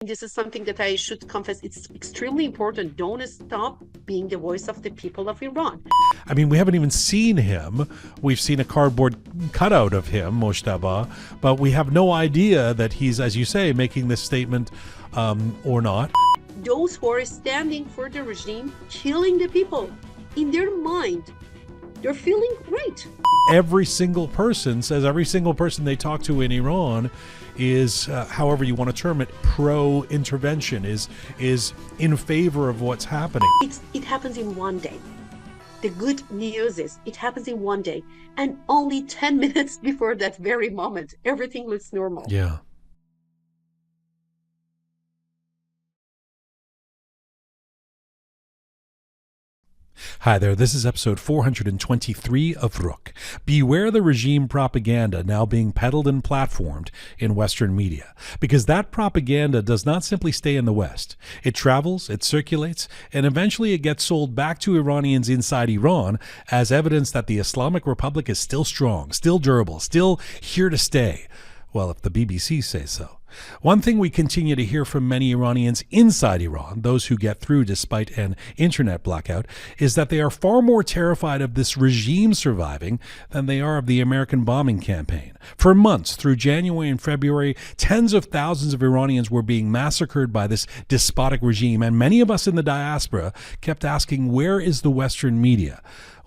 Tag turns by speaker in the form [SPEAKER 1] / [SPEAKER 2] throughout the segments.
[SPEAKER 1] This is something that I should confess. It's extremely important. Don't stop being the voice of the people of Iran.
[SPEAKER 2] I mean, we haven't even seen him. We've seen a cardboard cutout of him, Mojtaba, but we have no idea that he's, as you say, making this statement or not.
[SPEAKER 1] Those who are standing for the regime, killing the people, in their mind, they're feeling great.
[SPEAKER 2] Every single person says every single person they talk to in Iran is, however you want to term it, pro-intervention, is in favor of what's happening.
[SPEAKER 1] It happens in one day. The good news is it happens in one day. And only 10 minutes before that very moment, everything looks normal.
[SPEAKER 2] Yeah. Hi there, this is episode 423 of Roqe. Beware the regime propaganda now being peddled and platformed in Western media, because that propaganda does not simply stay in the West. It travels, it circulates, and eventually it gets sold back to Iranians inside Iran as evidence that the Islamic Republic is still strong, still durable, still here to stay. Well, if the BBC says so. One thing we continue to hear from many Iranians inside Iran, those who get through despite an internet blackout, is that they are far more terrified of this regime surviving than they are of the American bombing campaign. For months, through January and February, tens of thousands of Iranians were being massacred by this despotic regime, and many of us in the diaspora kept asking, where is the Western media?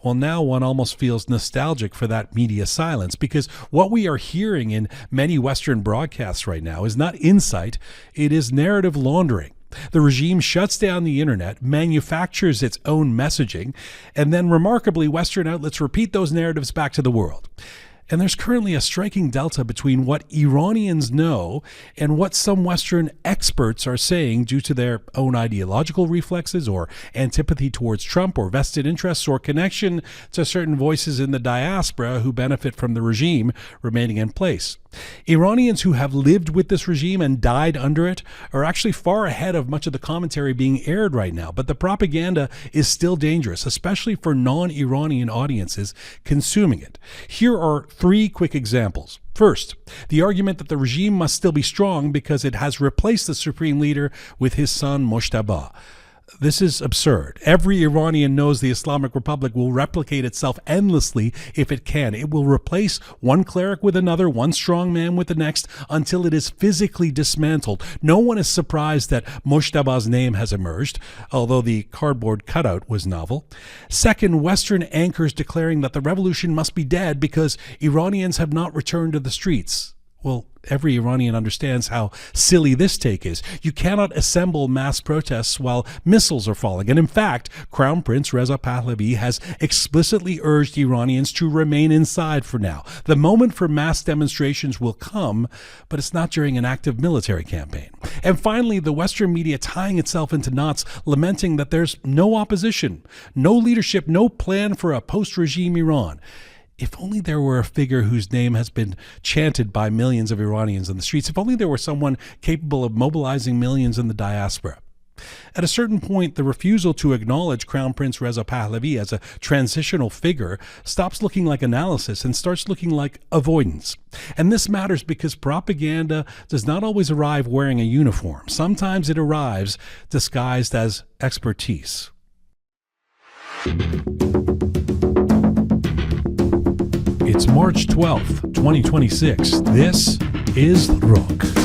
[SPEAKER 2] Well, now one almost feels nostalgic for that media silence, because what we are hearing in many Western broadcasts right now is not insight, it is narrative laundering. The regime shuts down the internet, manufactures its own messaging, and then remarkably, Western outlets repeat those narratives back to the world. And there's currently a striking delta between what Iranians know and what some Western experts are saying due to their own ideological reflexes or antipathy towards Trump or vested interests or connection to certain voices in the diaspora who benefit from the regime remaining in place. Iranians who have lived with this regime and died under it are actually far ahead of much of the commentary being aired right now, but the propaganda is still dangerous, especially for non-Iranian audiences consuming it. Here are three quick examples. First, the argument that the regime must still be strong because it has replaced the supreme leader with his son Mojtaba. This is absurd. Every Iranian knows the Islamic Republic will replicate itself endlessly if it can. It will replace one cleric with another, one strong man with the next, until it is physically dismantled. No one is surprised that Mojtaba's name has emerged, although the cardboard cutout was novel. Second, Western anchors declaring that the revolution must be dead because Iranians have not returned to the streets. Well, every Iranian understands how silly this take is. You cannot assemble mass protests while missiles are falling. And in fact, Crown Prince Reza Pahlavi has explicitly urged Iranians to remain inside for now. The moment for mass demonstrations will come, but it's not during an active military campaign. And finally, the Western media tying itself into knots, lamenting that there's no opposition, no leadership, no plan for a post-regime Iran. If only there were a figure whose name has been chanted by millions of Iranians in the streets. If only there were someone capable of mobilizing millions in the diaspora. At a certain point, the refusal to acknowledge Crown Prince Reza Pahlavi as a transitional figure stops looking like analysis and starts looking like avoidance. And this matters because propaganda does not always arrive wearing a uniform. Sometimes it arrives disguised as expertise. It's March 12th, 2026. This is Roqe.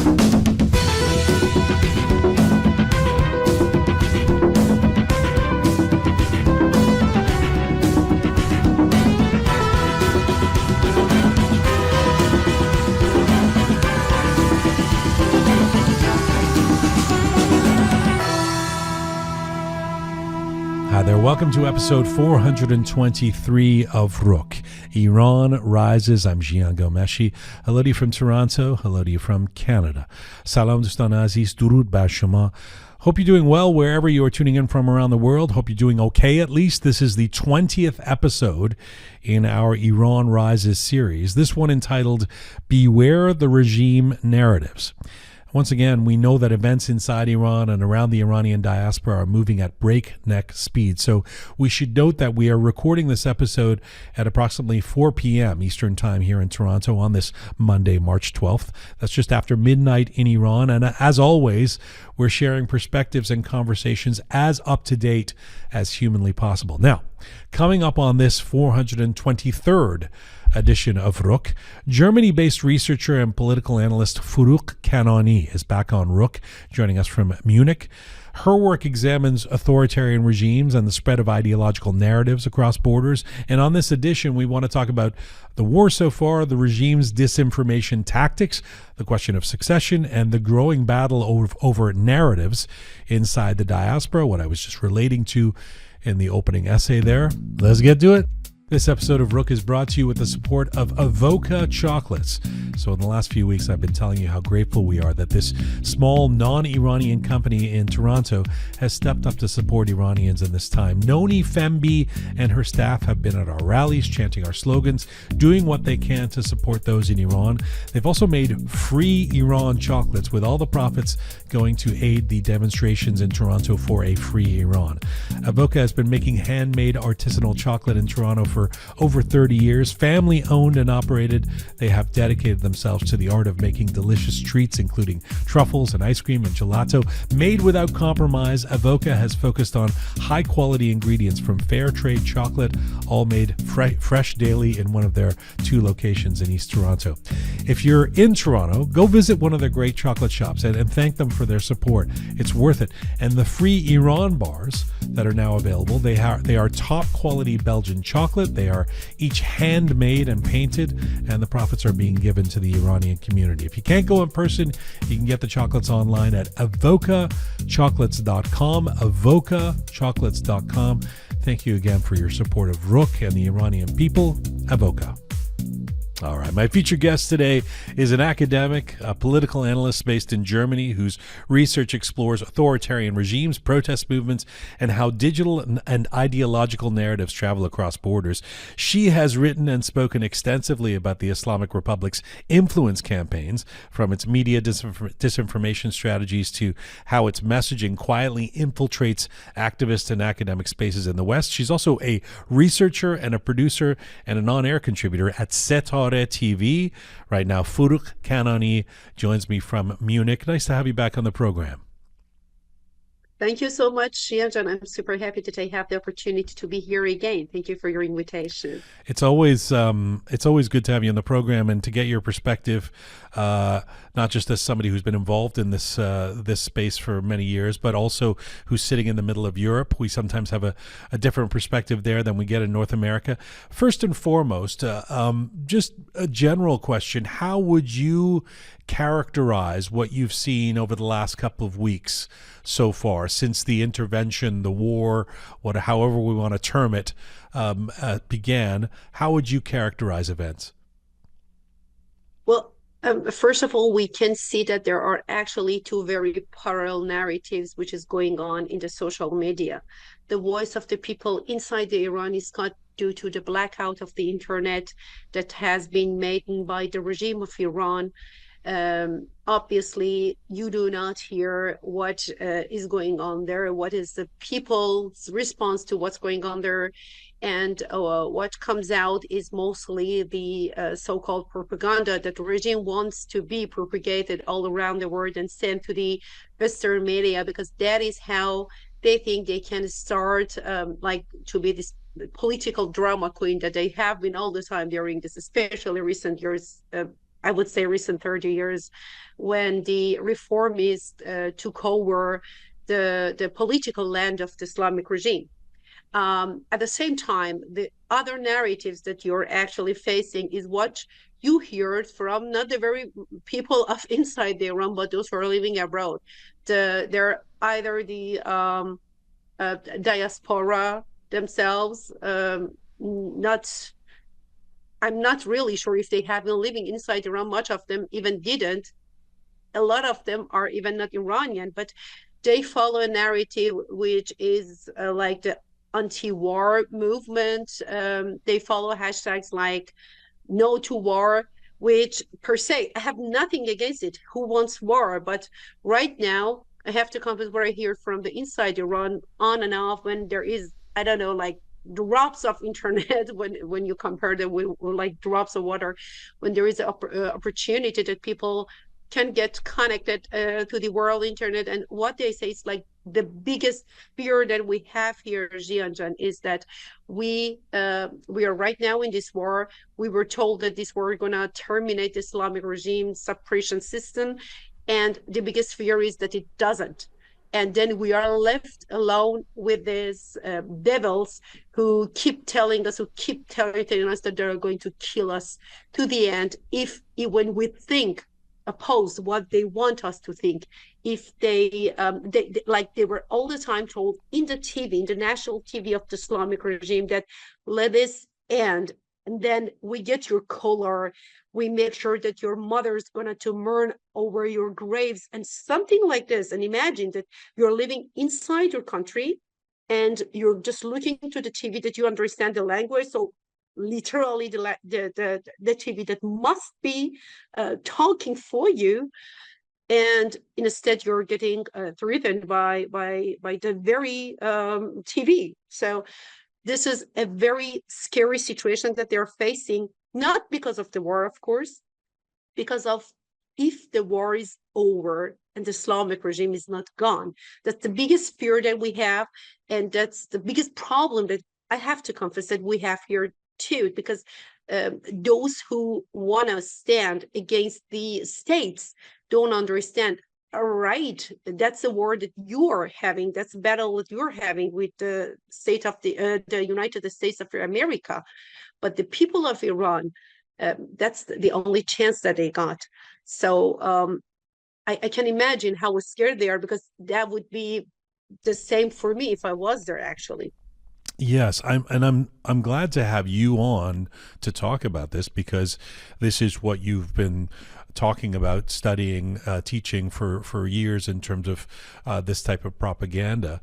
[SPEAKER 2] Hi there, welcome to episode 423 of Roqe. Iran rises. I'm Jian Ghomeshi. Hello to you from Toronto. Hello to you from Canada. Salam dostan aziz, durud bar shoma. Hope you're doing well wherever you are tuning in from around the world. Hope you're doing okay at least. This is the 20th episode in our Iran Rises series. This one entitled Beware the Regime Narratives. Once again, we know that events inside Iran and around the Iranian diaspora are moving at breakneck speed. So we should note that we are recording this episode at approximately 4 p.m. Eastern Time here in Toronto on this Monday, March 12th. That's just after midnight in Iran. And as always, we're sharing perspectives and conversations as up to date as humanly possible. Now, coming up on this 423rd edition of Roqe, Germany-based researcher and political analyst Forouq Canaani is back on Roqe, joining us from Munich. Her work examines authoritarian regimes and the spread of ideological narratives across borders. And on this edition, we want to talk about the war so far, the regime's disinformation tactics, the question of succession, and the growing battle over narratives inside the diaspora, what I was just relating to in the opening essay there. Let's get to it. This episode of Roqe is brought to you with the support of Avoca chocolates. So in the last few weeks, I've been telling you how grateful we are that this small non-Iranian company in Toronto has stepped up to support Iranians in this time. Noni Fembi and her staff have been at our rallies, chanting our slogans, doing what they can to support those in Iran. They've also made free Iran chocolates, with all the profits going to aid the demonstrations in Toronto for a free Iran. Avoca has been making handmade artisanal chocolate in Toronto for over 30 years. Family owned and operated, they have dedicated themselves to the art of making delicious treats, including truffles and ice cream and gelato. Made without compromise, Avoca has focused on high quality ingredients from fair trade chocolate, all made fresh daily in one of their 2 locations in East Toronto. If you're in Toronto, go visit one of their great chocolate shops and thank them for their support. It's worth it. And the free Iran bars that are now available, they are top quality Belgian chocolate. They are each handmade and painted, and the profits are being given to the Iranian community. If you can't go in person, you can get the chocolates online at avocachocolates.com, avocachocolates.com. Thank you again for your support of Roqe and the Iranian people. Avoca. All right, my featured guest today is an academic, a political analyst based in Germany whose research explores authoritarian regimes, protest movements, and how digital and ideological narratives travel across borders. She has written and spoken extensively about the Islamic Republic's influence campaigns, from its media disinformation strategies to how its messaging quietly infiltrates activist and academic spaces in the West. She's also a researcher and a producer and an on-air contributor at Setar TV. Right now, Forouq Canaani joins me from Munich. Nice to have you back on the program.
[SPEAKER 1] Thank you so much, Jian, and I'm super happy that I have the opportunity to be here again. Thank you for your invitation.
[SPEAKER 2] It's always good to have you on the program and to get your perspective, not just as somebody who's been involved in this space for many years, but also who's sitting in the middle of Europe. We sometimes have a different perspective there than we get in North America. First and foremost, just a general question: how would you characterize what you've seen over the last couple of weeks so far, since the intervention, the war, however we want to term it, began? How would you characterize events?
[SPEAKER 1] Well, first of all, we can see that there are actually 2 very parallel narratives which is going on in the social media. The voice of the people inside the Iran is cut due to the blackout of the internet that has been made by the regime of Iran. Obviously, you do not hear what is going on there, what is the people's response to what's going on there. And what comes out is mostly the so-called propaganda that the regime wants to be propagated all around the world and sent to the Western media, because that is how they think they can start to be this political drama queen that they have been all the time during this, especially recent years. I would say recent 30 years, when the reformists took over the political land of the Islamic regime. At the same time, the other narratives that you're actually facing is what you hear from not the very people of inside the Iran, but those who are living abroad. They're either the diaspora themselves, I'm not really sure if they have been living inside Iran. Much of them even didn't. A lot of them are even not Iranian, but they follow a narrative which is like the anti-war movement. They follow hashtags like no to war, which per se, I have nothing against it. Who wants war? But right now, I have to confess what I hear from the inside Iran on and off when there is, I don't know, like drops of internet when you compare them with like drops of water, when there is an opportunity that people can get connected to the world internet. And what they say is like the biggest fear that we have here, Jianjan, is that we are right now in this war. We were told that this war is going to terminate the Islamic regime suppression system, and the biggest fear is that it doesn't. And then we are left alone with these devils who keep telling us, who keep telling us that they're going to kill us to the end if when we think oppose what they want us to think. If they like they were all the time told in the TV, in the national TV of the Islamic regime, that let this end, and then we get your color, we make sure that your mother's gonna to mourn over your graves and something like this. And imagine that you're living inside your country and you're just looking to the TV, that you understand the language. So literally the TV that must be talking for you, and instead you're getting threatened by the very TV. So this is a very scary situation that they're facing, not because of the war, of course, because of if the war is over and the Islamic regime is not gone. That's the biggest fear that we have, and that's the biggest problem that I have to confess that we have here too, because those who want to stand against the states don't understand. All right, that's a war that you are having. That's a battle that you're having with the state of the United States of America. But the people of Iran, that's the only chance that they got. So I can imagine how scared they are, because that would be the same for me if I was there, actually.
[SPEAKER 2] Yes, I'm glad to have you on to talk about this, because this is what you've been talking about, studying, teaching for years in terms of this type of propaganda.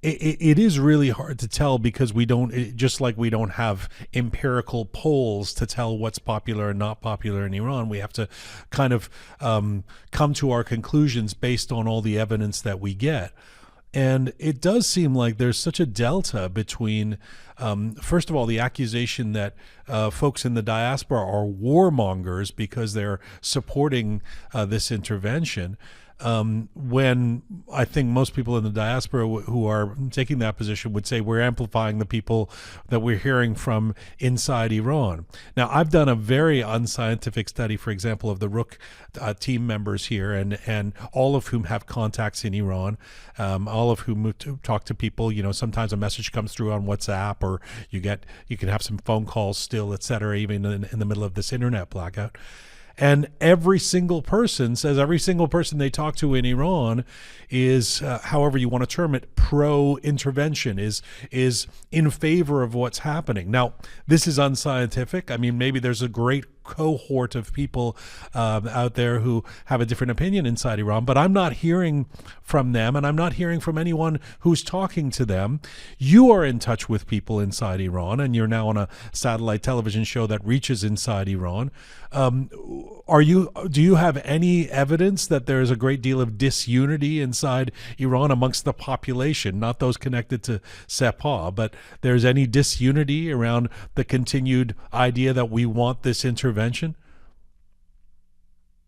[SPEAKER 2] It is really hard to tell, because we don't, just like we don't have empirical polls to tell what's popular and not popular in Iran. We have to kind of come to our conclusions based on all the evidence that we get. And it does seem like there's such a delta between, first of all, the accusation that folks in the diaspora are warmongers because they're supporting this intervention. When I think most people in the diaspora who are taking that position would say we're amplifying the people that we're hearing from inside Iran. Now, I've done a very unscientific study, for example, of the Roqe team members here, and all of whom have contacts in Iran, all of whom talk to people. You know, sometimes a message comes through on WhatsApp, or you can have some phone calls still, et cetera, even in the middle of this internet blackout. And every single person says, every single person they talk to in Iran is, however you want to term it, pro-intervention, is in favor of what's happening. Now, this is unscientific. I mean, maybe there's a great cohort of people out there who have a different opinion inside Iran, but I'm not hearing from them, and I'm not hearing from anyone who's talking to them. You are in touch with people inside Iran, and you're now on a satellite television show that reaches inside Iran. Do you have any evidence that there is a great deal of disunity inside Iran amongst the population, not those connected to Sepah, but there's any disunity around the continued idea that we want this intervention?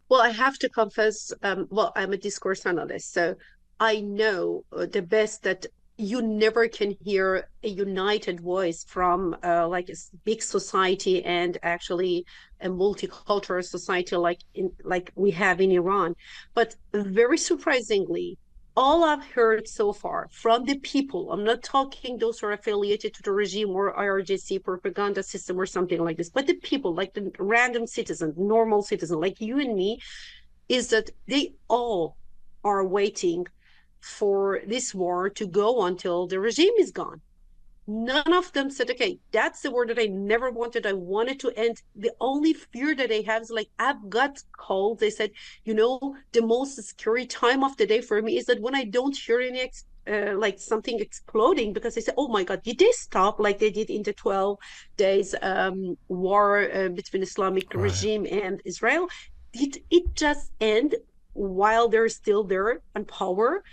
[SPEAKER 1] Well, I have to confess, well, I'm a discourse analyst, so I know the best that you never can hear a united voice from like a big society, and actually a multicultural society like we have in Iran. But very surprisingly, all I've heard so far from the people, I'm not talking those who are affiliated to the regime or IRGC propaganda system or something like this, but the people, like the random citizen, normal citizen, like you and me, is that they all are waiting for this war to go until the regime is gone. None of them said, okay, that's the war that I never wanted. I wanted to end. The only fear that they have is like, I've got calls. They said, the most scary time of the day for me is that when I don't hear any like something exploding, because they said, "Oh my God, did they stop like they did in the 12 days war between Islamic
[SPEAKER 2] Right.
[SPEAKER 1] regime and Israel? Did it just end while they're still there on power?"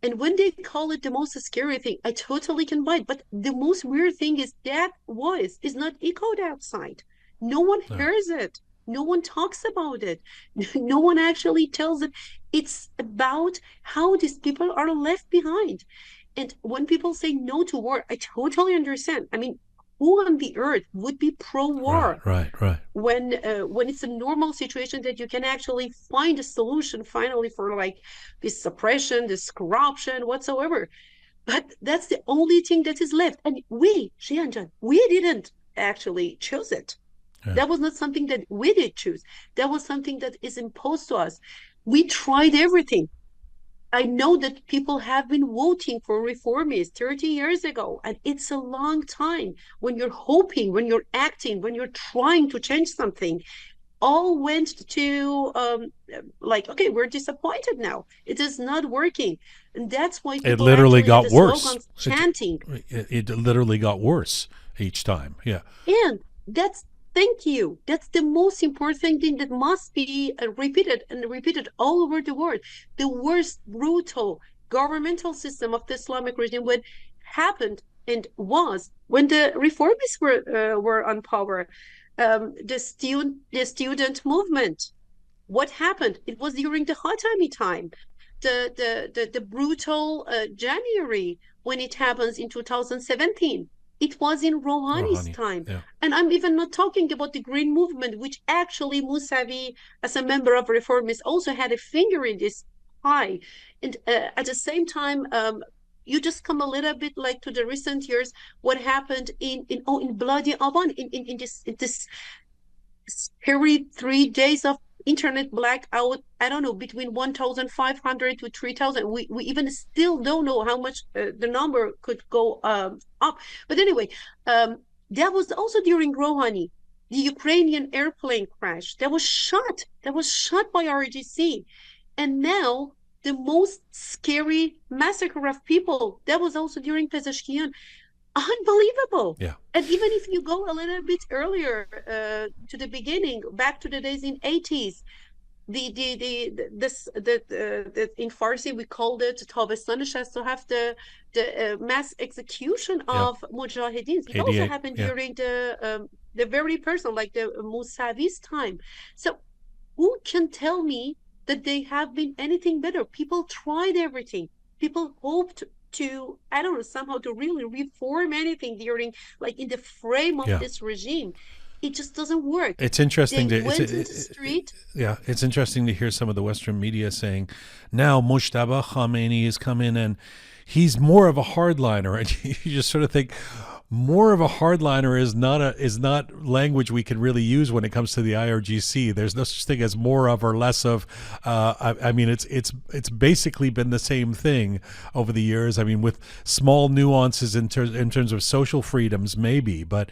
[SPEAKER 1] And when they call it the most scary thing, I totally can buy it. But the most weird thing is that voice is not echoed outside. No one
[SPEAKER 2] No.
[SPEAKER 1] hears it. No one talks about it. No one actually tells it. It's about how these people are left behind. And when people say no to war, I totally understand. I mean, who on the earth would be
[SPEAKER 2] Right.
[SPEAKER 1] pro-war
[SPEAKER 2] Right. Right.
[SPEAKER 1] when it's a normal situation that you can actually find a solution finally for like this suppression, this corruption, whatsoever? But that's the only thing that is left. And we, Jian, we didn't actually choose it.
[SPEAKER 2] Yeah.
[SPEAKER 1] That was not something that we did choose. That was something that is imposed to us. We tried everything. I know that people have been voting for reformists 30 years ago, and it's a long time when you're hoping, when you're acting, when you're trying to change something. All went to like, okay, we're disappointed now. It is not working. And that's why
[SPEAKER 2] It
[SPEAKER 1] people
[SPEAKER 2] literally
[SPEAKER 1] actually had
[SPEAKER 2] got
[SPEAKER 1] the
[SPEAKER 2] worse.
[SPEAKER 1] slogans chanting.
[SPEAKER 2] It literally got worse each time. Yeah.
[SPEAKER 1] And that's, thank you. That's the most important thing that must be repeated and repeated all over the world. The worst brutal governmental system of the Islamic regime what happened and was when the reformists were on power. The student movement. What happened? It was during the Khatami time, the brutal January when it happens in 2017. It was in
[SPEAKER 2] Oh,
[SPEAKER 1] Rouhani's
[SPEAKER 2] honey.
[SPEAKER 1] time.
[SPEAKER 2] Yeah.
[SPEAKER 1] And I'm even not talking about the Green Movement, which actually Mousavi, as a member of Reformists, also had a finger in this pie. And at the same time, you just come a little bit like to the recent years, what happened in Bloody Avan, in this scary 3 days of internet blackout. I don't know, between 1,500 to 3,000. We even still don't know how much the number could go up. But anyway, that was also during Rouhani, the Ukrainian airplane crash that was shot by RGC. And now the most scary massacre of people that was also during Pezeshkian. Unbelievable.
[SPEAKER 2] Yeah.
[SPEAKER 1] And even if you go a little bit earlier to the beginning, back to the days in 80s, the in Farsi we called it Tabestan Shast, to have the mass execution
[SPEAKER 2] Yeah.
[SPEAKER 1] of mujahideen. It also
[SPEAKER 2] 88.
[SPEAKER 1] happened
[SPEAKER 2] Yeah.
[SPEAKER 1] during the very person like the Musavi's time. So who can tell me that they have been anything better? People tried everything. People hoped to, I don't know, somehow to really reform anything during, like, in the frame of
[SPEAKER 2] Yeah.
[SPEAKER 1] this regime. It just doesn't work.
[SPEAKER 2] It's interesting
[SPEAKER 1] They
[SPEAKER 2] to
[SPEAKER 1] went in the street.
[SPEAKER 2] yeah, it's interesting to hear some of the Western media saying now Mujtaba Khamenei has come in and he's more of a hardliner, and you just sort of think more of a hardliner is not language we can really use when it comes to the IRGC. There's no such thing as more of or less of. I mean, it's basically been the same thing over the years. I mean, with small nuances in terms of social freedoms, maybe, but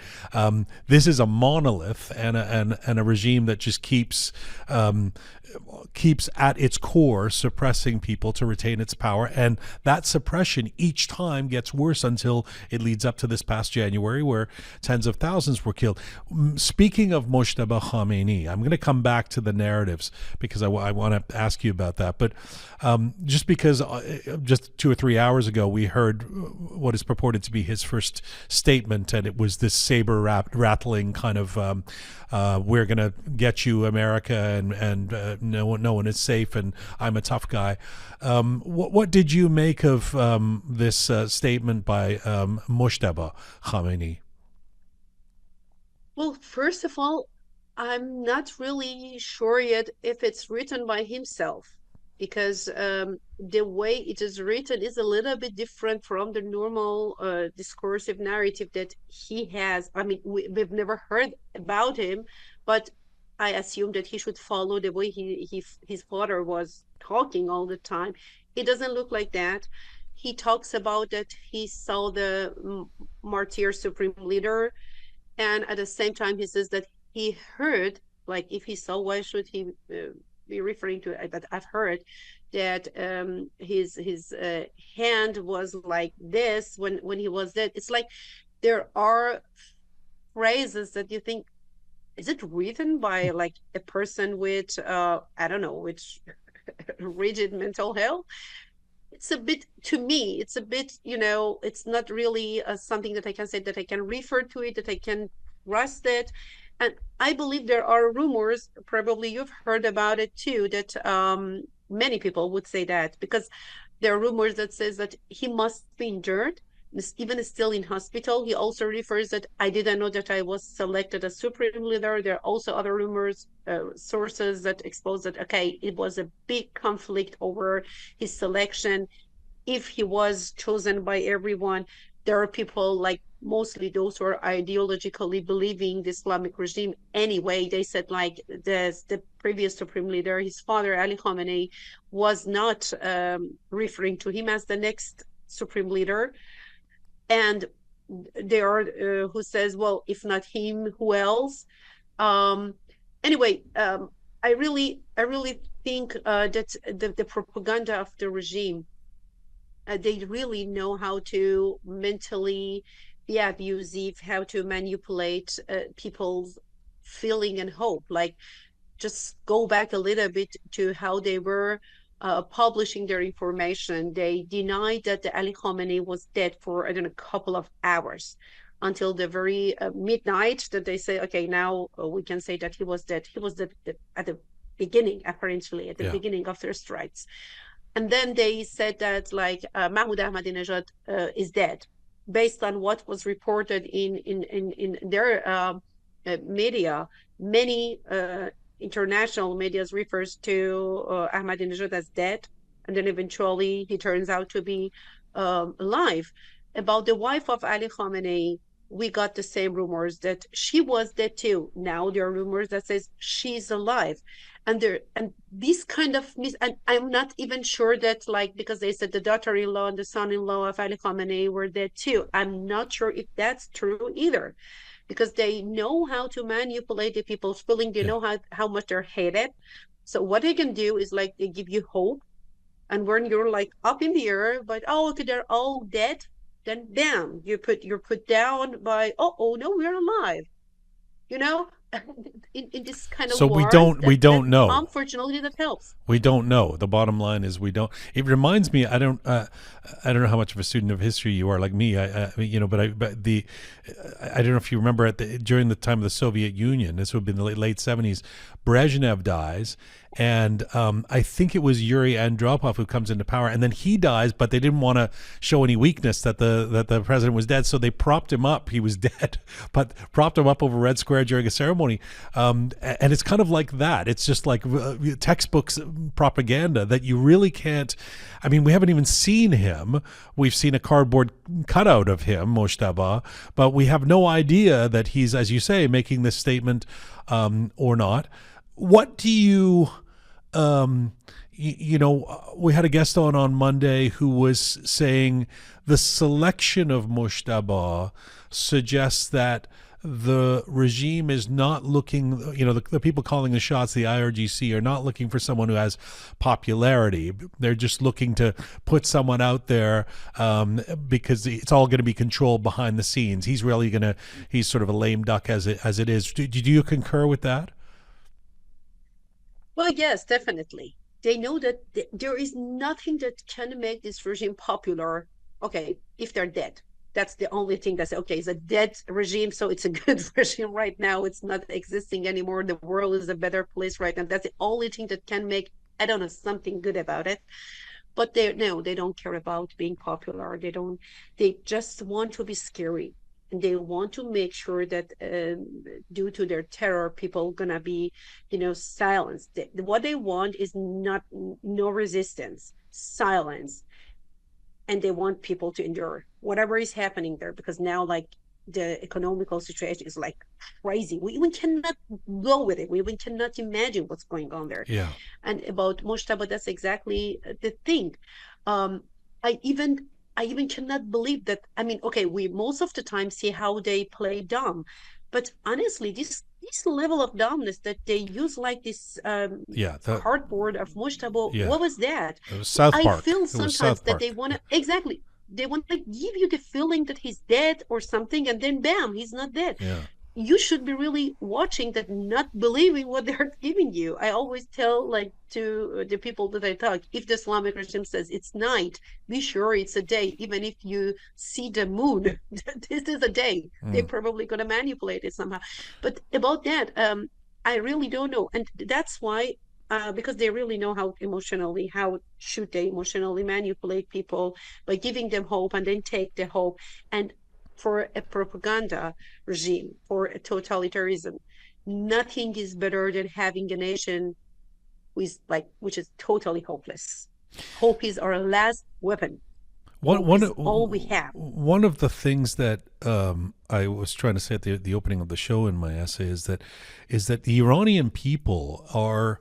[SPEAKER 2] this is a monolith and a regime that just keeps at its core suppressing people to retain its power, and that suppression each time gets worse until it leads up to this past January where tens of thousands were killed. Speaking of Mojtaba Khamenei, I'm going to come back to the narratives because I want to ask you about that, but just because just 2 or 3 hours ago we heard what is purported to be his first statement, and it was this saber rattling kind of we're going to get you, America, and no one is safe, and I'm a tough guy. What did you make of this statement by Mojtaba Khamenei?
[SPEAKER 1] Well, first of all, I'm not really sure yet if it's written by himself, because the way it is written is a little bit different from the normal discursive narrative that he has. I mean, we've never heard about him, but I assume that he should follow the way his father was talking all the time. It doesn't look like that. He talks about that he saw the martyr supreme leader, and at the same time he says that he heard, like, if he saw, why should he be referring to it? But I've heard that his hand was like this when he was dead. It's like there are phrases that you think, is it written by like a person with I don't know, with rigid mental health? It's a bit, to me, it's a bit, it's not really something that I can say that I can refer to it, that I can trust it. And I believe there are rumors, probably you've heard about it too, that many people would say that, because there are rumors that says that he must be injured, even still in hospital. He also refers that I didn't know that I was selected as supreme leader. There are also other rumors, sources that expose that, okay, it was a big conflict over his selection. If he was chosen by everyone, there are people, like mostly those who are ideologically believing the Islamic regime anyway. They said like the previous supreme leader, his father Ali Khamenei, was not referring to him as the next supreme leader. And there are who says, well, if not him, who else? um anyway, I really think that the propaganda of the regime, they really know how to mentally be abusive, how to manipulate people's feeling and hope. Like, just go back a little bit to how they were publishing their information. They denied that the Ali Khamenei was dead for, I don't know, a couple of hours, until the very midnight, that they say, okay, now we can say that he was dead. He was dead at the beginning, apparently, at the
[SPEAKER 2] Yeah.
[SPEAKER 1] beginning of their strikes. And then they said that like Mahmoud Ahmadinejad is dead, based on what was reported in their media. Many international medias refers to Ahmadinejad as dead, and then eventually he turns out to be alive. About the wife of Ali Khamenei, we got the same rumors that she was dead too. Now there are rumors that says she's alive. And these kind of and I'm not even sure that, like, because they said the daughter-in-law and the son-in-law of Ali Khamenei were dead too. I'm not sure if that's true either, because they know how to manipulate the people's feeling. They
[SPEAKER 2] Yeah.
[SPEAKER 1] know how much they're hated. So what they can do is like they give you hope, and when you're like up in the air, but oh, okay, they're all dead, then bam, you're put down by, oh no, we're alive, you know. In this kind of
[SPEAKER 2] So we
[SPEAKER 1] wars,
[SPEAKER 2] don't we
[SPEAKER 1] that
[SPEAKER 2] don't know.
[SPEAKER 1] unfortunately that helps.
[SPEAKER 2] We don't know. The bottom line is we don't. It reminds me. I don't know how much of a student of history you are, like me. I don't know if you remember during the time of the Soviet Union. This would have been the late '70s. Brezhnev dies, and I think it was Yuri Andropov who comes into power, and then he dies. But they didn't want to show any weakness that the president was dead, so they propped him up. He was dead, but propped him up over Red Square during a ceremony. And it's kind of like that. It's just like textbooks propaganda that you really can't. I mean, we haven't even seen him. We've seen a cardboard cutout of him, Moshtaba, but we have no idea that he's, as you say, making this statement or not. What do you, we had a guest on Monday who was saying the selection of Moshtaba suggests that the regime is not looking, the people calling the shots, the IRGC, are not looking for someone who has popularity. They're just looking to put someone out there because it's all going to be controlled behind the scenes. He's sort of a lame duck as it is. Do you concur with that?
[SPEAKER 1] Well, yes, definitely. They know that there is nothing that can make this regime popular. Okay, if they're dead, that's the only thing that's okay. It's a dead regime, so it's a good regime right now. It's not existing anymore. The world is a better place right now. That's the only thing that can make, I don't know, something good about it. But they don't care about being popular. They just want to be scary. And they want to make sure that due to their terror, people gonna be, silenced. What they want is not no resistance, silence, and they want people to endure whatever is happening there, because now, like, the economical situation is like crazy. We even cannot go with it. We even cannot imagine what's going on there.
[SPEAKER 2] Yeah.
[SPEAKER 1] And about Moshtaba, that's exactly the thing. um i even I even cannot believe that. I mean, okay, we most of the time see how they play dumb, but honestly, these this level of dumbness that they use like this
[SPEAKER 2] Yeah,
[SPEAKER 1] cardboard of mushtabo,
[SPEAKER 2] yeah.
[SPEAKER 1] what was that?
[SPEAKER 2] It was South
[SPEAKER 1] I
[SPEAKER 2] Park.
[SPEAKER 1] feel
[SPEAKER 2] It was
[SPEAKER 1] sometimes
[SPEAKER 2] South
[SPEAKER 1] that they
[SPEAKER 2] Park.
[SPEAKER 1] want to, exactly, they want to give you the feeling that he's dead or something, and then bam, he's not dead.
[SPEAKER 2] Yeah.
[SPEAKER 1] You should be really watching that, not believing what they're giving you. I always tell like to the people that I talk, if the Islamic regime says it's night, be sure it's a day. Even if you see the moon, this is a day. They're
[SPEAKER 2] Mm.
[SPEAKER 1] probably going to manipulate it somehow. But about that, I really don't know. And that's why, because they really know how should they emotionally manipulate people by giving them hope and then take the hope. And for a propaganda regime, for a totalitarianism, nothing is better than having a nation which is totally hopeless. Hope is our last weapon.
[SPEAKER 2] One
[SPEAKER 1] Hope
[SPEAKER 2] one
[SPEAKER 1] is all we have.
[SPEAKER 2] one of the things that I was trying to say at the opening of the show in my essay is that the Iranian people are,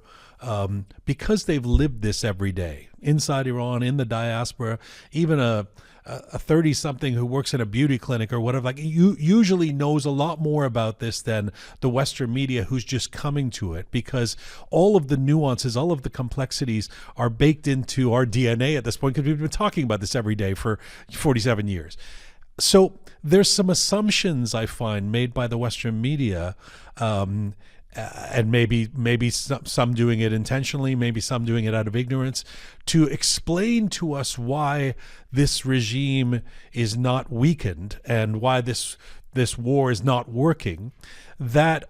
[SPEAKER 2] because they've lived this every day inside Iran, in the diaspora, even a 30-something who works in a beauty clinic or whatever, like, usually knows a lot more about this than the Western media who's just coming to it, because all of the nuances, all of the complexities are baked into our DNA at this point, because we've been talking about this every day for 47 years. So there's some assumptions I find made by the Western media, and maybe some doing it intentionally, maybe some doing it out of ignorance, to explain to us why this regime is not weakened and why this war is not working, that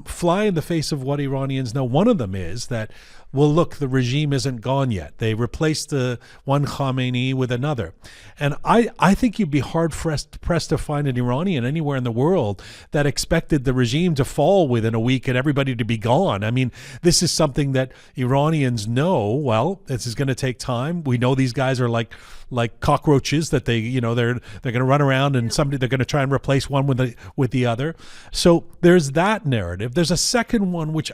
[SPEAKER 2] fly in the face of what Iranians know. One of them is that, well, look, the regime isn't gone yet. They replaced the one Khamenei with another. And I think you'd be hard-pressed to find an Iranian anywhere in the world that expected the regime to fall within a week and everybody to be gone. I mean, this is something that Iranians know, well, this is going to take time. We know these guys are like cockroaches, that they're going to run around and they're going to try and replace one with the other. So there's that narrative. There's a second one which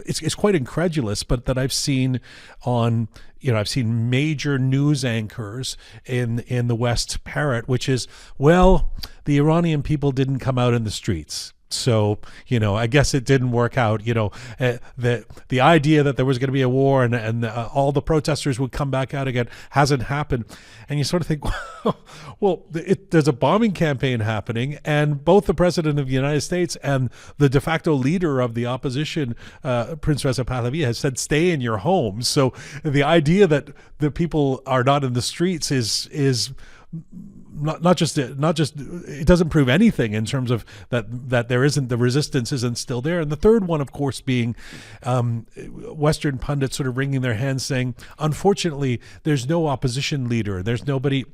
[SPEAKER 2] it's quite incredulous, but that I've seen on, I've seen major news anchors in the West parrot, which is, well, the Iranian people didn't come out in the streets. So, I guess it didn't work out. The idea that there was going to be a war and all the protesters would come back out again hasn't happened. And you sort of think, well, there's a bombing campaign happening, and both the president of the United States and the de facto leader of the opposition, Prince Reza Pahlavi, has said, stay in your homes. So the idea that the people are not in the streets is not just it doesn't prove anything in terms of that there isn't, the resistance isn't still there. And the third one, of course, being Western pundits sort of wringing their hands saying, unfortunately, there's no opposition leader, there's nobody.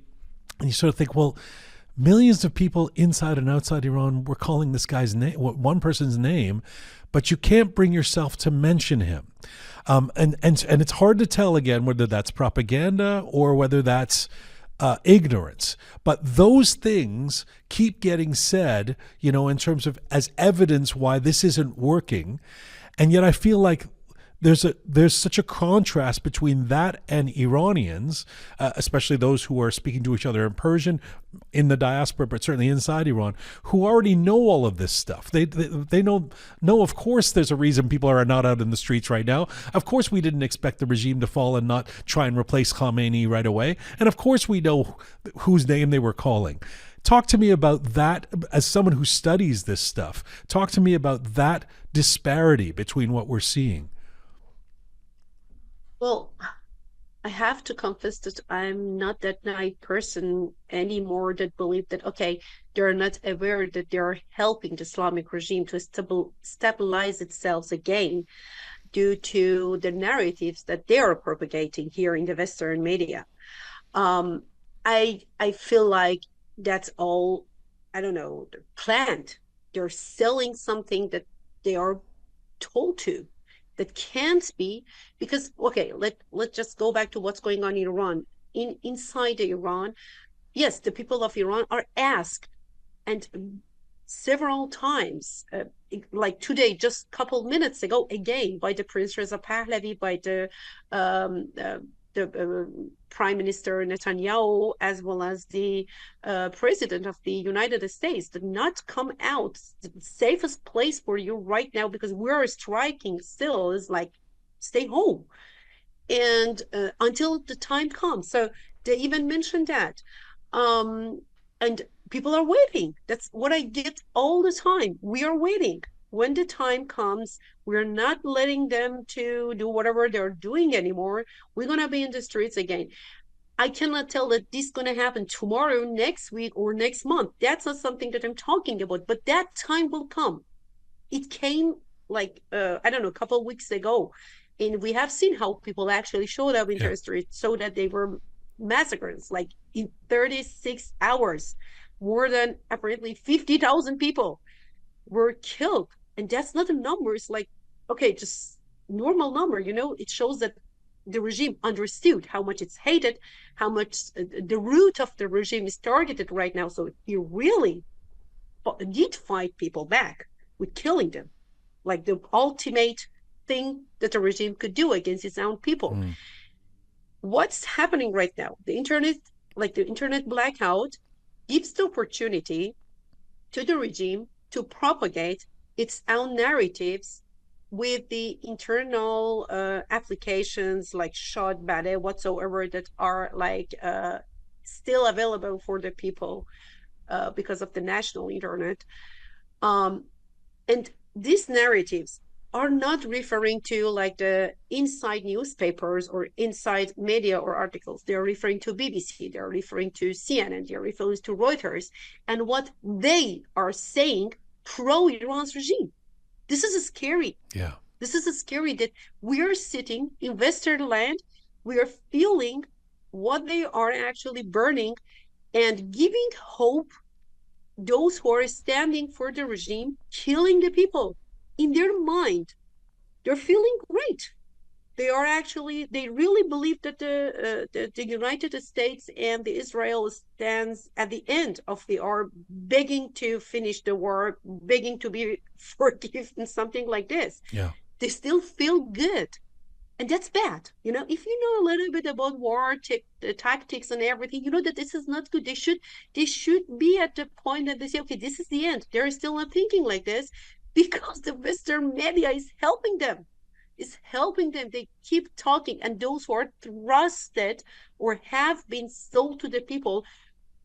[SPEAKER 2] And you sort of think, well, millions of people inside and outside Iran were calling this guy's name, one person's name, but you can't bring yourself to mention him. And it's hard to tell, again, whether that's propaganda or whether that's ignorance. But those things keep getting said, in terms of as evidence why this isn't working. And yet I feel like there's such a contrast between that and Iranians, especially those who are speaking to each other in Persian in the diaspora, but certainly inside Iran, who already know all of this stuff. They know, of course, there's a reason people are not out in the streets right now. Of course, we didn't expect the regime to fall and not try and replace Khamenei right away. And of course, we know whose name they were calling. Talk to me about that as someone who studies this stuff. Talk to me about that disparity between what we're seeing.
[SPEAKER 1] Well, I have to confess that I'm not that naive person anymore that believe that, okay, they're not aware that they're helping the Islamic regime to stabilize itself again due to the narratives that they are propagating here in the Western media. Um, I feel like that's all, I don't know, planned. They're selling something that they are told to, that can't be, because, okay, let's just go back to what's going on in Iran. Inside Iran, yes, the people of Iran are asked, and several times, like today, just a couple minutes ago, again, by the Prince Reza Pahlavi, by the the Prime Minister Netanyahu, as well as the President of the United States, did not come out. The safest place for you right now, because we're striking still, is like stay home, and until the time comes. So they even mentioned that, um, and people are waiting. That's what I get all the time. We are waiting. When the time comes, we're not letting them to do whatever they're doing anymore. We're gonna be in the streets again. I cannot tell that this is gonna happen tomorrow, next week, or next month. That's not something that I'm talking about, but that time will come. It came like I don't know, a couple of weeks ago, and we have seen how people actually showed up in
[SPEAKER 2] Yeah.
[SPEAKER 1] the streets, so that they were massacres like in 36 hours. More than apparently 50,000 people were killed, and that's not a number. It's like, okay, just normal number. It shows that the regime understood how much it's hated, how much the root of the regime is targeted right now. So he really did fight people back with killing them, like the ultimate thing that the regime could do against its own people.
[SPEAKER 2] Mm.
[SPEAKER 1] What's happening right now? The internet, like the internet blackout, gives the opportunity to the regime to propagate its own narratives with the internal applications like Shod Bade, whatsoever, that are like still available for the people because of the national internet. Um, and these narratives are not referring to like the inside newspapers or inside media or articles. They're referring to BBC, they're referring to CNN, they're referring to Reuters, and what they are saying pro Iran's regime. This is scary.
[SPEAKER 2] Yeah.
[SPEAKER 1] This is scary that we're sitting in Western land, we are feeling what they are actually burning, and giving hope those who are standing for the regime, killing the people. In their mind, they're feeling great. They really believe that the United States and the Israel stands at the end of the war, begging to finish the war, begging to be forgiven, something like this.
[SPEAKER 2] Yeah.
[SPEAKER 1] They still feel good. And that's bad. If you know a little bit about war tactics and everything, you know that this is not good. They should be at the point that they say, okay, this is the end. They're still not thinking like this, because the Western media is helping them. Is helping them. They keep talking, and those who are trusted or have been sold to the people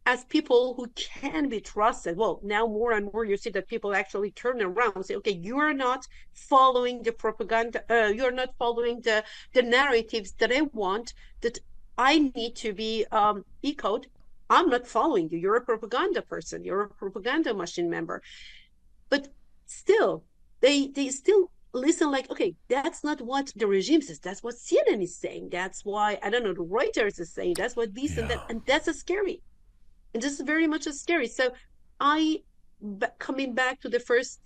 [SPEAKER 1] as people who can be trusted. Well, now more and more you see that people actually turn around and say, okay, you are not following the propaganda, you're not following the narratives that I want, that I need to be echoed. I'm not following you. You're a propaganda person. You're a propaganda machine member. But still, they still listen like, okay, that's not what the regime says. That's what CNN is saying. That's why, I don't know, the Reuters is saying. That's what this and
[SPEAKER 2] Yeah.
[SPEAKER 1] that. And that's a scary. And this is very much scary. So I, coming back to the first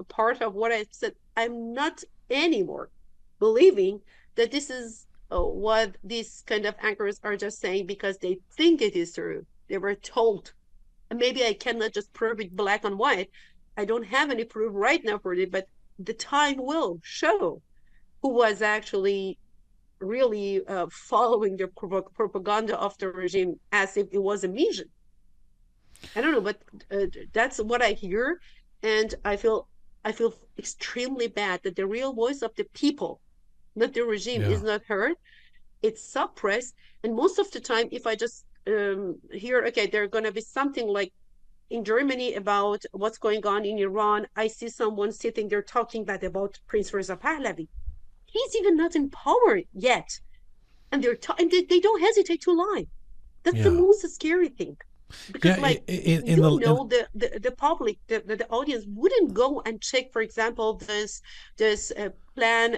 [SPEAKER 1] part of what I said, I'm not anymore believing that this is what these kind of anchors are just saying because they think it is true. They were told. And maybe I cannot just prove it black and white. I don't have any proof right now for it, but the time will show who was actually really following the propaganda of the regime as if it was a mission. I don't know, but that's what I hear, and I feel extremely bad that the real voice of the people, not the regime,
[SPEAKER 2] Yeah.
[SPEAKER 1] is not heard. It's suppressed, and most of the time, if I just hear, okay, there's gonna be something like in Germany about what's going on in Iran, I see someone sitting there talking bad about Prince Reza Pahlavi. He's even not in power yet, and they don't hesitate to lie. That's the
[SPEAKER 2] Yeah.
[SPEAKER 1] most scary thing, because
[SPEAKER 2] Yeah.
[SPEAKER 1] like the public, the audience wouldn't go and check, for example, this plan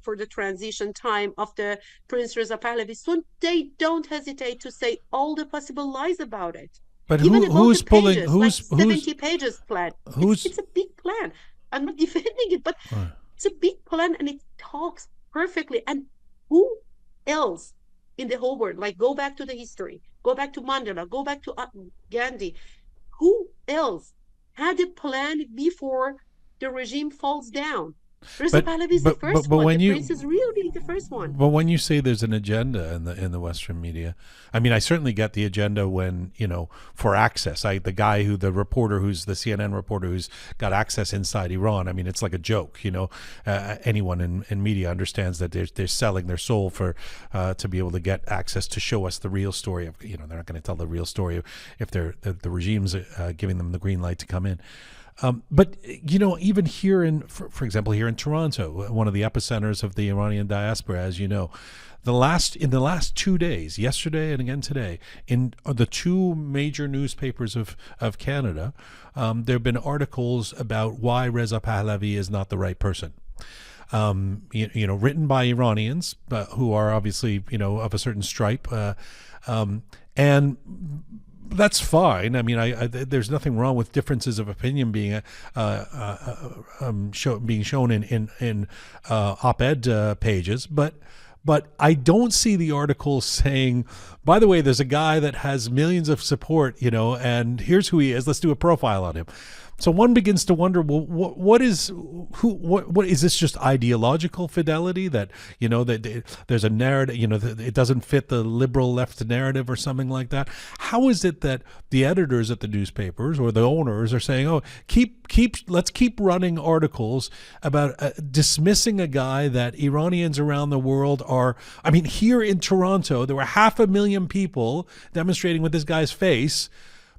[SPEAKER 1] for the transition time of the Prince Reza Pahlavi. So they don't hesitate to say all the possible lies about it,
[SPEAKER 2] but
[SPEAKER 1] even about the
[SPEAKER 2] who's pulling
[SPEAKER 1] pages, like 70 pages plan. it's
[SPEAKER 2] who's
[SPEAKER 1] it's a big plan. I'm not defending it, but it's a big plan, and it talks perfectly. And who else in the whole world, like, go back to the history, go back to Mandela, go back to Gandhi, who else had a plan before the regime falls down? Reza
[SPEAKER 2] But
[SPEAKER 1] Pahlavi is the first one.
[SPEAKER 2] when
[SPEAKER 1] The
[SPEAKER 2] you
[SPEAKER 1] prince is really the first one.
[SPEAKER 2] But when you say there's an agenda in the Western media, I mean, I certainly get the agenda when, for access. The guy the reporter who's the CNN reporter who's got access inside Iran. I mean, it's like a joke. Anyone in media understands that they're selling their soul for to be able to get access to show us the real story of. They're not going to tell the real story if the regime's giving them the green light to come in. But even here for example, here in Toronto, one of the epicenters of the Iranian diaspora, as you know, in the last 2 days, yesterday and again today, in the two major newspapers of Canada, there have been articles about why Reza Pahlavi is not the right person. Written by Iranians who are obviously of a certain stripe, and that's fine. I mean, there's nothing wrong with differences of opinion being being shown in op-ed pages, but I don't see the articles saying, by the way, there's a guy that has millions of support, and here's who he is. Let's do a profile on him. So one begins to wonder, well, what is this just ideological fidelity that, that there's a narrative, that it doesn't fit the liberal left narrative or something like that? How is it that the editors at the newspapers or the owners are saying, oh, let's keep running articles about dismissing a guy that Iranians around the world are, I mean, here in Toronto, there were 500,000 people demonstrating with this guy's face.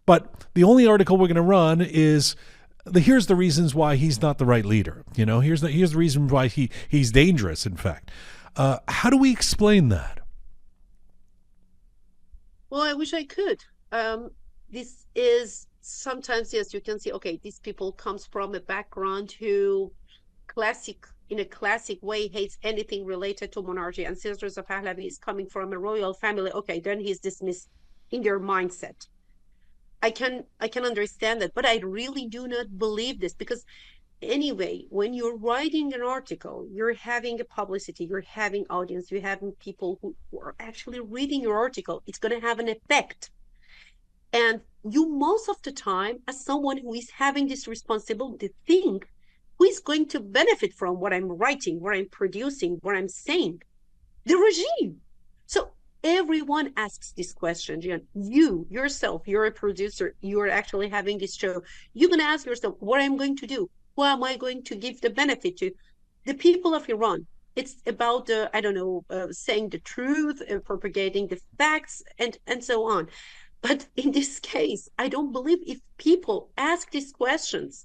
[SPEAKER 2] But the only article we're going to run is here's the reasons why he's not the right leader. Here's the reason why he's dangerous. In fact, how do we explain that?
[SPEAKER 1] Well, I wish I could. This is sometimes, yes, you can see, okay, these people comes from a background who in a classic way hates anything related to monarchy, and Sisters of Pahlavi is coming from a royal family. Okay, then he's dismissed in their mindset. I can understand that, but I really do not believe this, because anyway, when you're writing an article, you're having a publicity, you're having audience, you're having people who are actually reading your article. It's going to have an effect. And you, most of the time, as someone who is having this responsibility, think who is going to benefit from what I'm writing, what I'm producing, what I'm saying? The regime. So everyone asks this question, Jian. You yourself, you're a producer, you're actually having this show. You're going to ask yourself, what am I going to do? Who am I going to give the benefit to? The people of Iran. It's about, saying the truth, propagating the facts, and so on. But in this case, I don't believe if people ask these questions,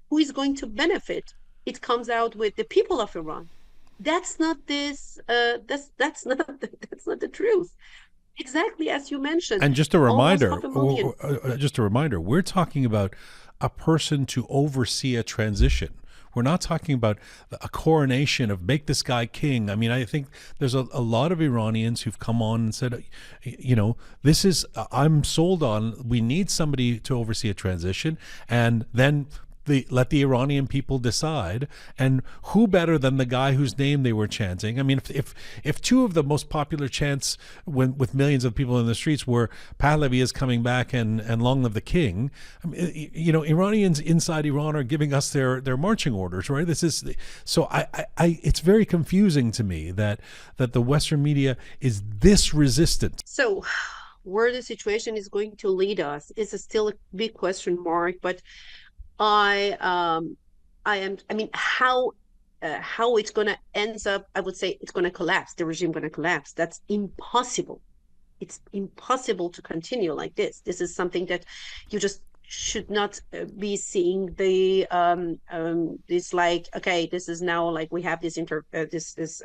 [SPEAKER 1] who is going to benefit? It comes out with the people of Iran. That's not this. That's not the truth. Exactly as you mentioned.
[SPEAKER 2] And just a reminder, we're talking about a person to oversee a transition. We're not talking about a coronation of make this guy king. I mean, I think there's a lot of Iranians who've come on and said, I'm sold on, we need somebody to oversee a transition, and then let the Iranian people decide. And who better than the guy whose name they were chanting? I mean, if two of the most popular chants with millions of people in the streets were Pahlavi is coming back and long live the king, I mean, Iranians inside Iran are giving us their marching orders, right? So it's very confusing to me that the Western media is this resistant.
[SPEAKER 1] So where the situation is going to lead us is still a big question mark, but how it's going to end up, I would say it's going to collapse. The regime going to collapse. That's impossible. It's impossible to continue like this. This is something that you just should not be seeing this like, okay, this is now like we have this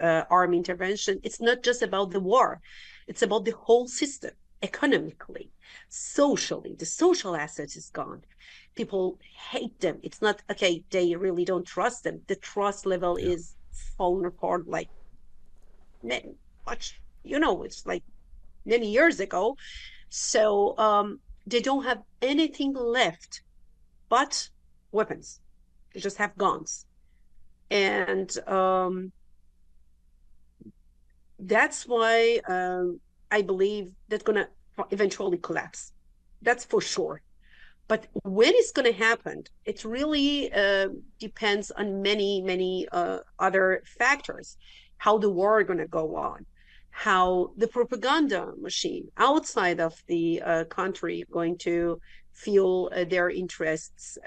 [SPEAKER 1] armed intervention. It's not just about the war. It's about the whole system, economically, socially. The social asset is gone. People hate them. It's not, okay, they really don't trust them. The trust level is falling apart like much, it's like many years ago. So they don't have anything left but weapons. They just have guns. And that's why I believe that's going to eventually collapse. That's for sure. But when it's going to happen, it really depends on many other factors. How the war is going to go on, how the propaganda machine outside of the country going to feel their interests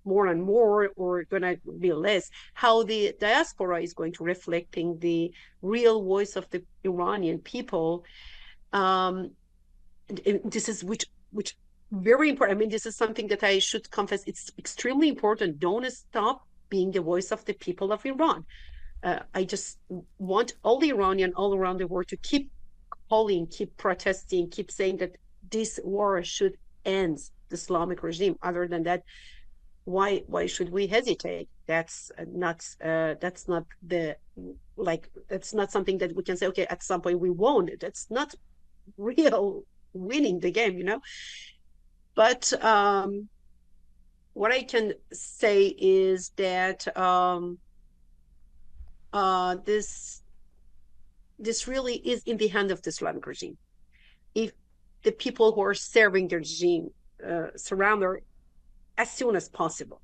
[SPEAKER 1] more and more, or going to be less, how the diaspora is going to reflecting the real voice of the Iranian people. Um, this is which very important. I mean, this is something that I should confess. It's extremely important. Don't stop being the voice of the people of Iran. I just want all the Iranian all around the world to keep calling, keep protesting, keep saying that this war should end the Islamic regime. Other than that, why should we hesitate? That's not the like that's not something that we can say, okay, at some point we won. That's not real winning the game, you know. But what I can say is that this really is in the hand of the Islamic regime. If the people who are serving the regime surrender as soon as possible,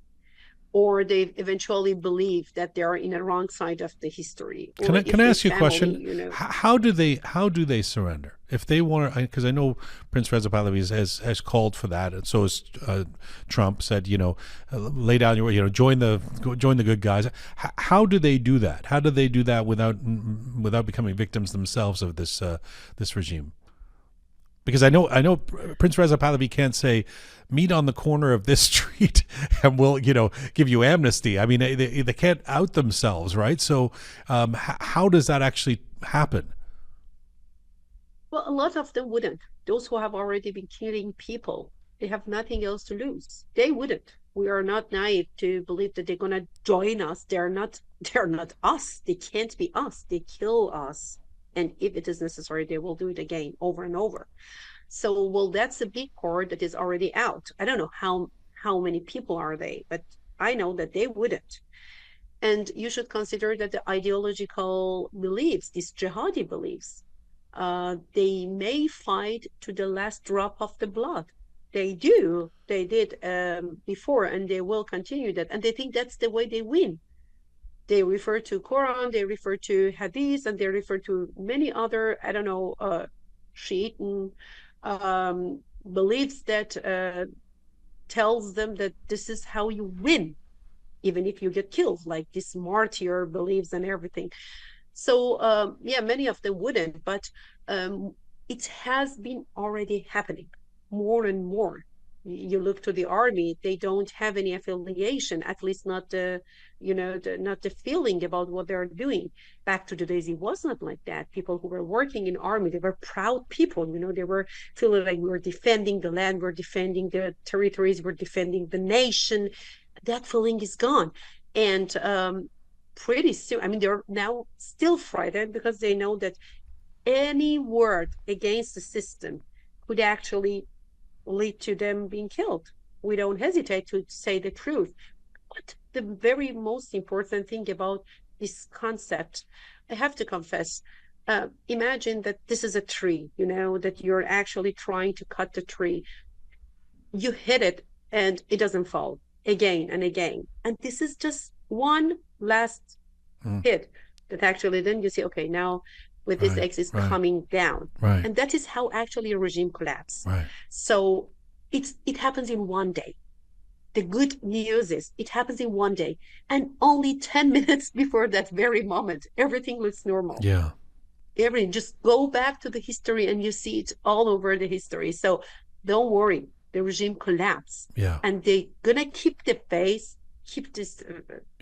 [SPEAKER 1] or they eventually believe that they are in a wrong side of the history, or
[SPEAKER 2] Can
[SPEAKER 1] if
[SPEAKER 2] I
[SPEAKER 1] the
[SPEAKER 2] ask you a
[SPEAKER 1] family,
[SPEAKER 2] question? How do they surrender? If they want to, because I know Prince Reza Pahlavi has called for that, and so has Trump said, lay down your, join the good guys. How do they do that? How do they do that without becoming victims themselves of this regime? Because I know Prince Reza Pahlavi can't say, meet on the corner of this street and we'll give you amnesty. I mean, they can't out themselves, right? So how does that actually happen?
[SPEAKER 1] well, a lot of them wouldn't. Those who have already been killing people, they have nothing else to lose. They wouldn't. We are not naive to believe that they're gonna join us. They're not us. They can't be us. They kill us. And if it is necessary, they will do it again over and over. So, well, that's a big core that is already out. I don't know how many people are they, but I know that they wouldn't. And you should consider that the ideological beliefs, these jihadi beliefs, they may fight to the last drop of the blood. They do. They did before, and they will continue that. And they think that's the way they win. They refer to Quran, they refer to Hadith, and they refer to many other, I don't know, Shiite beliefs that tells them that this is how you win, even if you get killed, like this martyr beliefs and everything. So yeah, many of them wouldn't, but it has been already happening more and more. You look to the army; they don't have any affiliation, at least not not the feeling about what they're doing. Back to the days, it was not like that. People who were working in army, they were proud people. They were feeling like we were defending the land, we're defending the territories, we're defending the nation. That feeling is gone, and pretty soon, I mean, they're now still frightened because they know that any word against the system could actually lead to them being killed. We don't hesitate to say the truth. But the very most important thing about this concept, I have to confess, imagine that this is a tree, that you're actually trying to cut the tree. You hit it and it doesn't fall again and again. And this is just one last hit that actually then you say, okay, now with this X is coming down.
[SPEAKER 2] Right.
[SPEAKER 1] And that is how actually a regime collapses.
[SPEAKER 2] Right.
[SPEAKER 1] So it happens in one day. The good news is it happens in one day. And only 10 minutes before that very moment, everything looks normal.
[SPEAKER 2] Yeah.
[SPEAKER 1] Just go back to the history and you see it all over the history. So don't worry, the regime collapsed.
[SPEAKER 2] Yeah.
[SPEAKER 1] And they're going to keep the face, keep this,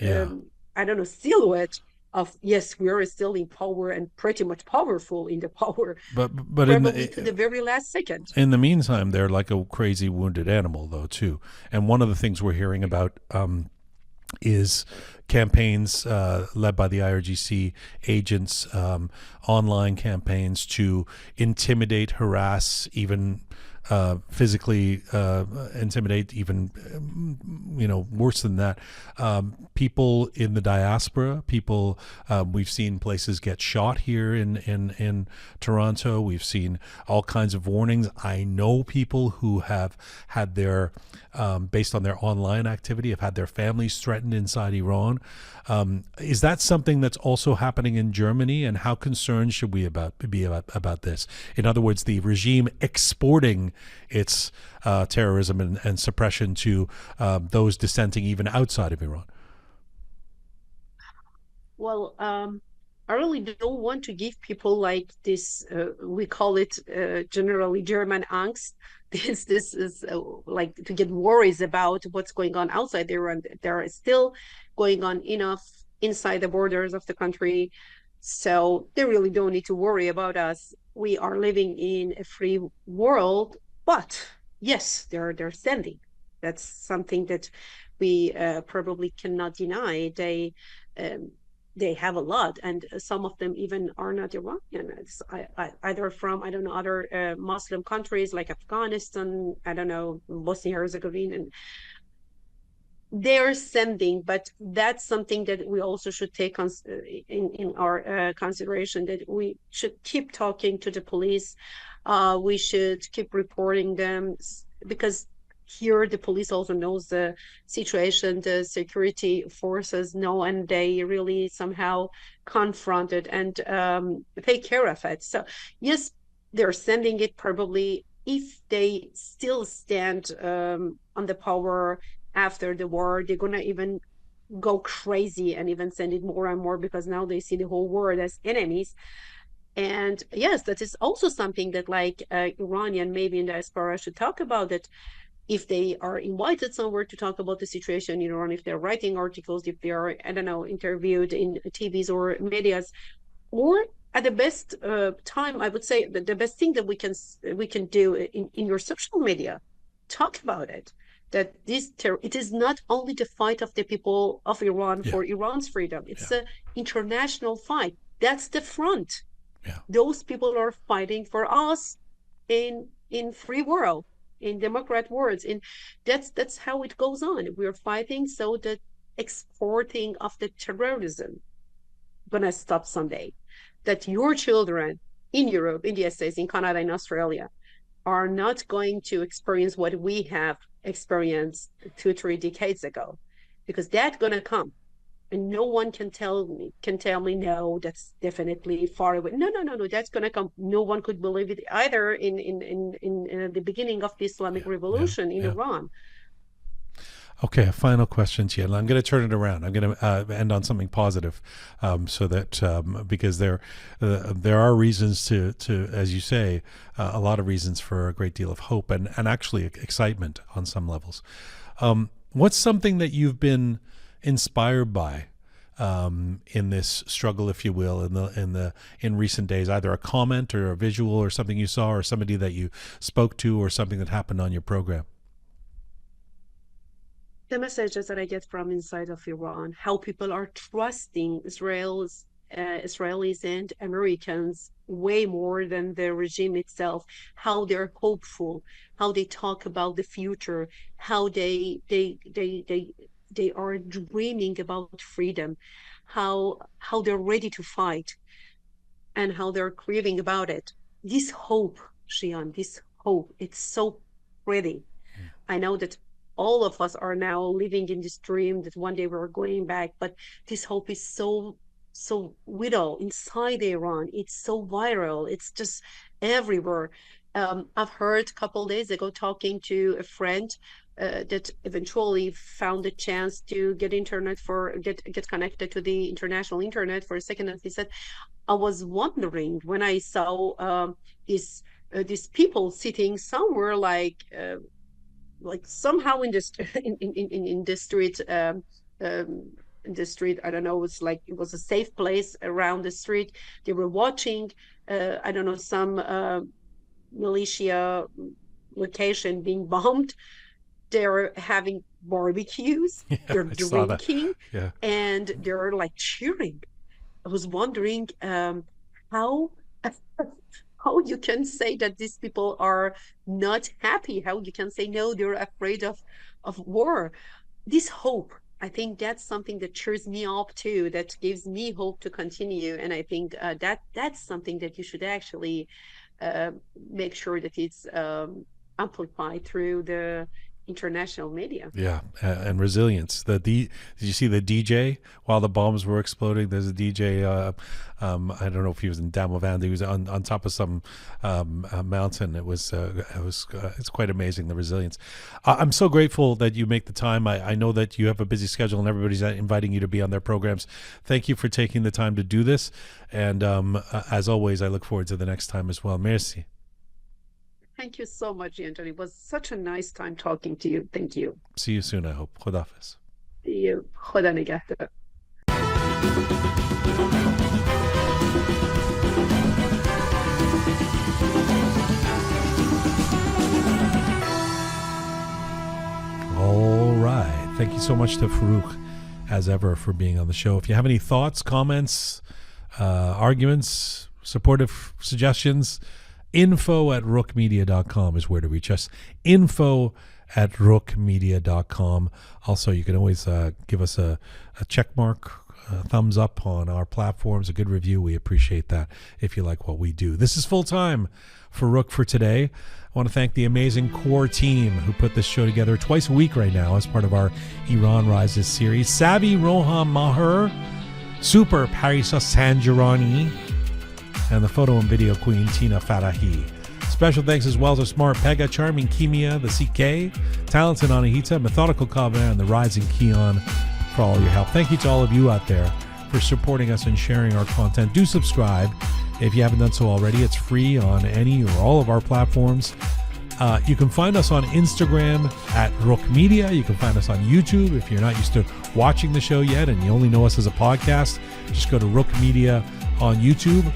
[SPEAKER 1] I don't know, silhouette of, yes, we are still in power and pretty much powerful in the power,
[SPEAKER 2] but
[SPEAKER 1] probably to the very last second.
[SPEAKER 2] In the meantime, they're like a crazy wounded animal, though, too. And one of the things we're hearing about is, campaigns led by the IRGC agents, online campaigns to intimidate, harass, even physically intimidate, even worse than that. People in the diaspora, people we've seen places get shot here in Toronto. We've seen all kinds of warnings. I know people who have had their based on their online activity, have had their families threatened inside Iran. Is that something that's also happening in Germany? And how concerned should we be about this? In other words, the regime exporting its terrorism and suppression to those dissenting even outside of Iran.
[SPEAKER 1] Well, I really don't want to give people like this. We call it generally German angst. This is like to get worries about what's going on outside there, and there is still going on enough inside the borders of the country. So they really don't need to worry about us. We are living in a free world, but yes, they're standing. That's something that we probably cannot deny. Um, they have a lot, and some of them even are not Iranian. It's either from, I don't know, other Muslim countries like Afghanistan, I don't know, Bosnia Herzegovina, and they're sending. But that's something that we also should take in our consideration, that we should keep talking to the police. We should keep reporting them, because here the police also knows the situation, the security forces know, and they really somehow confront it and take care of it. So yes, they're sending it. Probably if they still stand on the power after the war, they're gonna even go crazy and even send it more and more, because now they see the whole world as enemies. And yes, that is also something that like Iranian, maybe in diaspora, should talk about it. If they are invited somewhere to talk about the situation in Iran, if they're writing articles, if they are, I don't know, interviewed in TVs or medias, or at the best time, I would say that the best thing that we can do in your social media, talk about it. That it is not only the fight of the people of Iran
[SPEAKER 2] Yeah,
[SPEAKER 1] for Iran's freedom;
[SPEAKER 2] yeah,
[SPEAKER 1] it's an international fight. That's the front.
[SPEAKER 2] yeah.
[SPEAKER 1] Those people are fighting for us in free world, in democrat worlds. In That's how it goes on. We're fighting so that exporting of the terrorism gonna stop someday. That your children in Europe, in the States, in Canada, in Australia are not going to experience what we have experienced 2 3 decades ago, because that's gonna come. And no one can tell me no, that's definitely far away. No, no, no, no, that's going to come. No one could believe it either in the beginning of the Islamic
[SPEAKER 2] Yeah, yeah,
[SPEAKER 1] Revolution in
[SPEAKER 2] yeah.
[SPEAKER 1] Iran.
[SPEAKER 2] Okay, a final question to you, and I'm going to turn it around. I'm going to end on something positive, so that because there are reasons to, as you say, a lot of reasons for a great deal of hope and actually excitement on some levels. What's something that you've been inspired by in this struggle, if you will, in recent days? Either a comment or a visual or something you saw, or somebody that you spoke to, or something that happened on your program.
[SPEAKER 1] The messages that I get from inside of Iran, how people are trusting Israelis and Americans way more than the regime itself, how they're hopeful, how they talk about the future, how they are dreaming about freedom, how they're ready to fight, and how they're grieving about it. This hope, Shian, this hope, it's so pretty. I know that all of us are now living in this dream that one day we're going back, but this hope is so vital inside Iran. It's so viral. It's just everywhere. I've heard a couple of days ago talking to a friend that eventually found a chance to get connected to the international internet for a second, and he said, "I was wondering when I saw these these people sitting somewhere like somehow in this in the street in the street. I don't know, it's like it was a safe place around the street. They were watching I don't know, some militia location being bombed. They're having barbecues,
[SPEAKER 2] Yeah,
[SPEAKER 1] they're
[SPEAKER 2] I saw that.
[SPEAKER 1] drinking,
[SPEAKER 2] Yeah.
[SPEAKER 1] and they're like cheering. I was wondering how how you can say that these people are not happy, how you can say no, they're afraid of war. This hope, I think that's something that cheers me up too, that gives me hope to continue. And I think that's something that you should actually uh, make sure that it's amplified through the international media.
[SPEAKER 2] Yeah, and resilience. Did you see the DJ while the bombs were exploding? There's a DJ. I don't know if he was in Damavand. He was on top of some mountain. It's quite amazing, the resilience. I'm so grateful that you make the time. I know that you have a busy schedule and everybody's inviting you to be on their programs. Thank you for taking the time to do this. And as always, I look forward to the next time as well. Merci.
[SPEAKER 1] Thank you so much, Anthony. It was such a nice time talking to you. Thank you.
[SPEAKER 2] See you soon, I hope. Khudafiz.
[SPEAKER 1] See you. خدا نگهدار.
[SPEAKER 2] All right. Thank you so much to Forouq, as ever, for being on the show. If you have any thoughts, comments, arguments, supportive suggestions, info@roqemedia.com is where to reach us. info@roqemedia.com. Also, you can always give us a check mark, a thumbs up on our platforms, a good review. We appreciate that if you like what we do. This is Full Time Forouq for today. I want to thank the amazing core team who put this show together twice a week right now as part of our Iran Rises series. Savi Roham Maher, Super Parisa Sanjarani, and the photo and video queen, Tina Farahi. Special thanks as well to Smart Pega, Charming Kimia, the CK, Talented Anahita, Methodical Kaveh, and the Rising Keon for all your help. Thank you to all of you out there for supporting us and sharing our content. Do subscribe if you haven't done so already. It's free on any or all of our platforms. You can find us on Instagram @Roqe Media. You can find us on YouTube. If you're not used to watching the show yet and you only know us as a podcast, just go to Roqe Media on YouTube.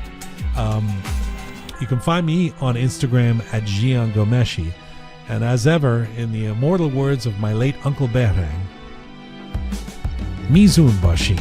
[SPEAKER 2] You can find me on Instagram @Jian Ghomeshi. And as ever, in the immortal words of my late Uncle Behrang, Mizun Bashim.